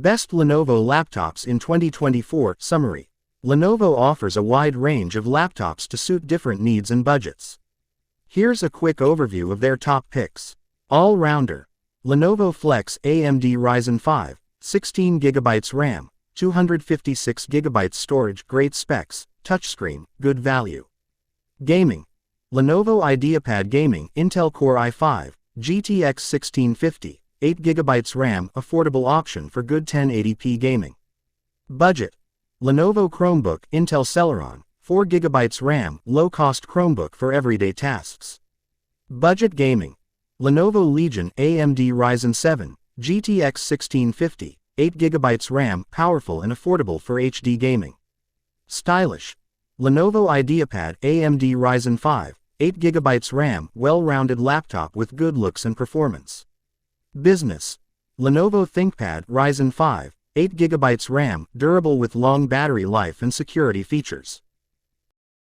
Best Lenovo Laptops in 2024 Summary. Lenovo offers a wide range of laptops to suit different needs and budgets. Here's a quick overview of their top picks. All-rounder. Lenovo Flex AMD Ryzen 5, 16GB RAM, 256GB storage, great specs, touchscreen, good value. Gaming. Lenovo IdeaPad Gaming Intel Core i5, GTX 1650, 8GB RAM, affordable option for good 1080p gaming. Budget. Lenovo Chromebook Intel Celeron, 4GB RAM, low-cost Chromebook for everyday tasks. Budget gaming. Lenovo Legion AMD Ryzen 7, GTX 1650, 8GB RAM, powerful and affordable for HD gaming. Stylish. Lenovo IdeaPad AMD Ryzen 5, 8GB RAM, well-rounded laptop with good looks and performance. Business. Lenovo ThinkPad Ryzen 5, 8GB RAM, durable with long battery life and security features.